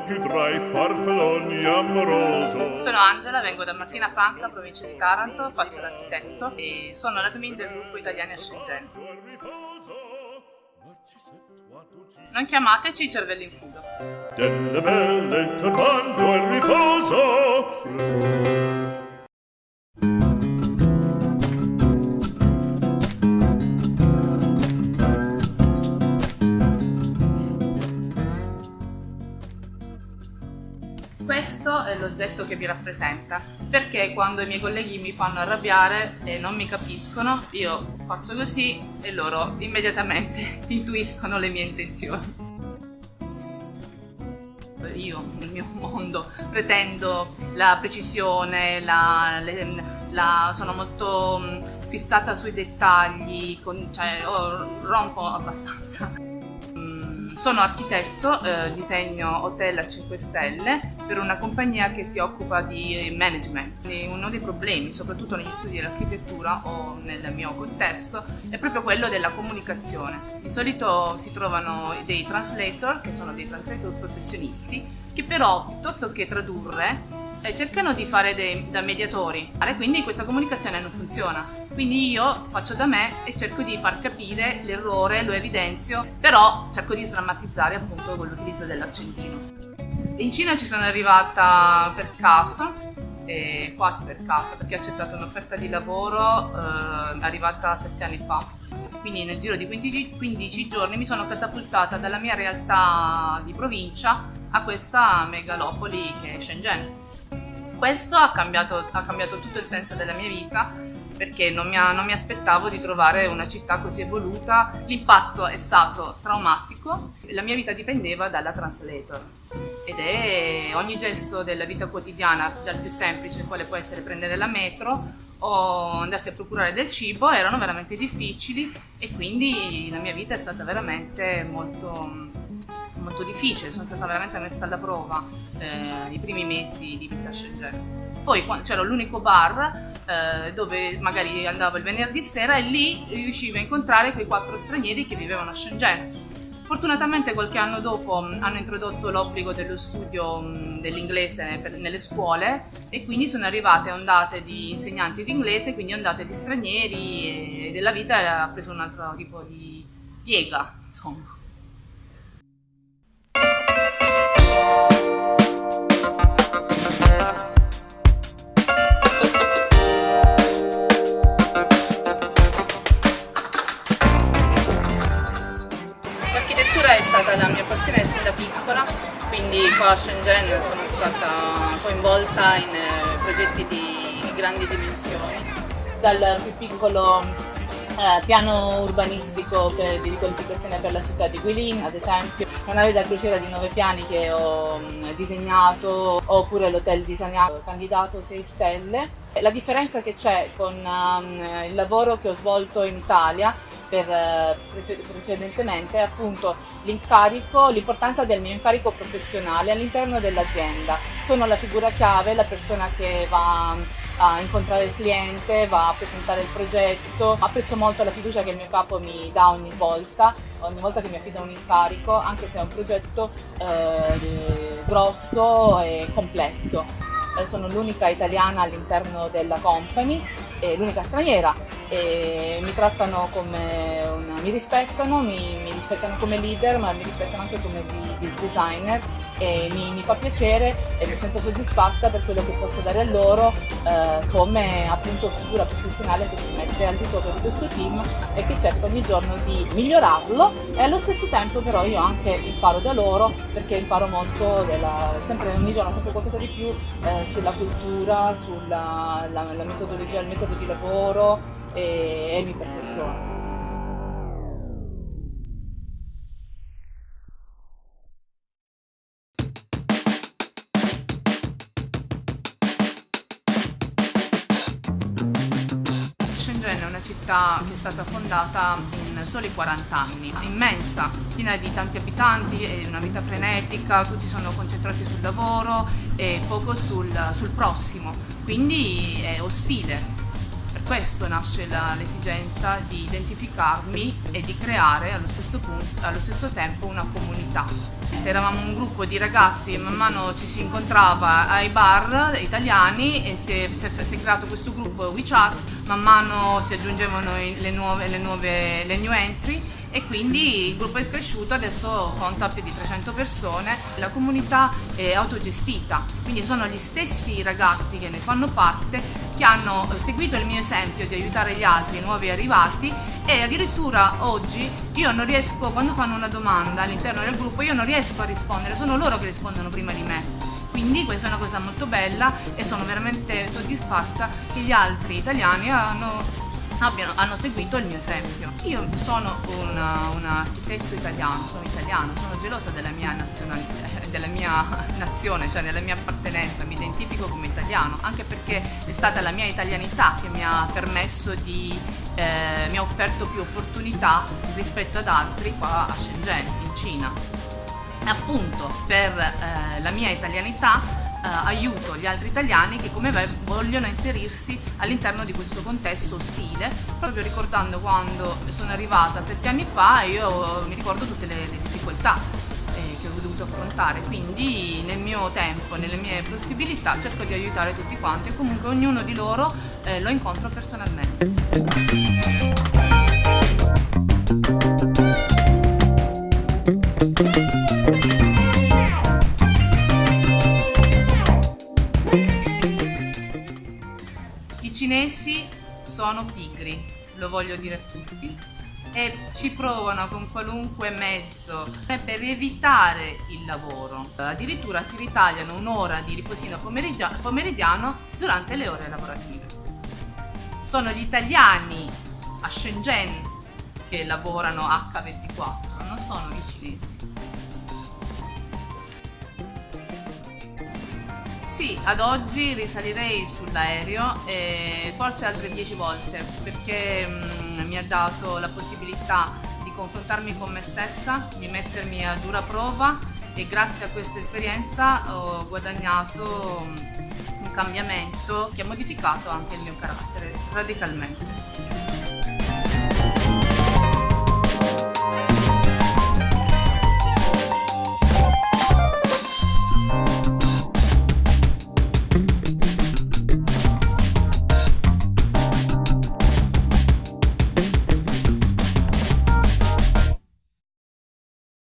occhi tra i farfalloni amoroso. Sono Angela, vengo da Martina Franca, provincia di Taranto, faccio l'architetto e sono l'admin del gruppo Italiani a Shenzhen. Non chiamateci cervelli in fuga. Delle belle turbando il riposo. Questo è l'oggetto che vi rappresenta, perché quando i miei colleghi mi fanno arrabbiare e non mi capiscono, io faccio così e loro immediatamente intuiscono le mie intenzioni. Io, nel mio mondo, pretendo la precisione, sono molto fissata sui dettagli, rompo abbastanza. Sono architetto, disegno hotel a 5 stelle per una compagnia che si occupa di management. Uno dei problemi, soprattutto negli studi dell'architettura o nel mio contesto, è proprio quello della comunicazione. Di solito si trovano dei translator, che sono dei translator professionisti, che però piuttosto che tradurre cercano di fare da mediatori, quindi questa comunicazione non funziona. Quindi io faccio da me e cerco di far capire l'errore, lo evidenzio, però cerco di sdrammatizzare appunto con l'utilizzo dell'accentino. In Cina ci sono arrivata per caso, quasi per caso, perché ho accettato un'offerta di lavoro arrivata 7 anni fa. Quindi nel giro di 15 giorni mi sono catapultata dalla mia realtà di provincia a questa megalopoli che è Shenzhen. Questo ha cambiato tutto il senso della mia vita, perché non mi aspettavo di trovare una città così evoluta. L'impatto è stato traumatico, la mia vita dipendeva dalla translator ed è ogni gesto della vita quotidiana, dal più semplice, quale può essere prendere la metro o andarsi a procurare del cibo, erano veramente difficili e quindi la mia vita è stata veramente molto difficile, sono stata veramente messa alla prova i primi mesi di vita a Shenzhen. Poi c'era l'unico bar dove magari andavo il venerdì sera e lì riuscivo a incontrare quei 4 stranieri che vivevano a Shenzhen. Fortunatamente qualche anno dopo hanno introdotto l'obbligo dello studio dell'inglese nelle scuole e quindi sono arrivate ondate di insegnanti di inglese, quindi ondate di stranieri e della vita ha preso un altro tipo di piega, insomma. L'architettura è stata la mia passione sin da piccola, quindi qua a Shenzhen sono stata coinvolta in progetti di grandi dimensioni, dal più piccolo piano urbanistico di riqualificazione per la città di Guilin, ad esempio, una nave da crociera di 9 piani che ho disegnato, oppure l'hotel disegnato, candidato 6 stelle. La differenza che c'è con il lavoro che ho svolto in Italia precedentemente è appunto l'importanza del mio incarico professionale all'interno dell'azienda. Sono la figura chiave, la persona che va a incontrare il cliente, va a presentare il progetto. Apprezzo molto la fiducia che il mio capo mi dà ogni volta che mi affida un incarico, anche se è un progetto grosso e complesso. Sono l'unica italiana all'interno della company, l'unica straniera, e mi trattano mi rispettano come leader, ma mi rispettano anche come designer e mi fa piacere e mi sento soddisfatta per quello che posso dare a loro come appunto figura professionale che si mette al di sopra di questo team e che cerca ogni giorno di migliorarlo, e allo stesso tempo però io anche imparo da loro, perché imparo molto ogni giorno sempre qualcosa di più sulla cultura, sulla metodologia, il metodo di lavoro e mi perfeziono. Shenzhen è una città che è stata fondata in soli 40 anni, immensa, piena di tanti abitanti, è una vita frenetica, tutti sono concentrati sul lavoro e poco sul prossimo, quindi è ostile. questo nasce l'esigenza di identificarmi e di creare allo stesso tempo una comunità. Eravamo un gruppo di ragazzi, man mano ci si incontrava ai bar italiani e si è creato questo gruppo WeChat, man mano si aggiungevano le new entry e quindi il gruppo è cresciuto, adesso conta più di 300 persone. La comunità è autogestita, quindi sono gli stessi ragazzi che ne fanno parte che hanno seguito il mio esempio di aiutare gli altri nuovi arrivati, e addirittura oggi io non riesco, quando fanno una domanda all'interno del gruppo, io non riesco a rispondere, sono loro che rispondono prima di me. Quindi questa è una cosa molto bella e sono veramente soddisfatta che gli altri italiani hanno seguito il mio esempio. Io sono un architetto italiano, sono gelosa della mia nazione, cioè della mia appartenenza, mi identifico come italiano, anche perché è stata la mia italianità che mi ha permesso mi ha offerto più opportunità rispetto ad altri qua a Shenzhen, in Cina. Appunto per la mia italianità aiuto gli altri italiani che come me vogliono inserirsi all'interno di questo contesto ostile, proprio ricordando quando sono arrivata 7 anni fa e io mi ricordo tutte le difficoltà che ho dovuto affrontare, quindi nel mio tempo, nelle mie possibilità cerco di aiutare tutti quanti e comunque ognuno di loro lo incontro personalmente. I cinesi sono pigri, lo voglio dire a tutti, e ci provano con qualunque mezzo per evitare il lavoro. Addirittura si ritagliano un'ora di riposino pomeridiano durante le ore lavorative. Sono gli italiani a Shenzhen che lavorano H24, non sono i cinesi. Sì, ad oggi risalirei sull'aereo e forse altre 10 volte perché mi ha dato la possibilità di confrontarmi con me stessa, di mettermi a dura prova e grazie a questa esperienza ho guadagnato un cambiamento che ha modificato anche il mio carattere radicalmente.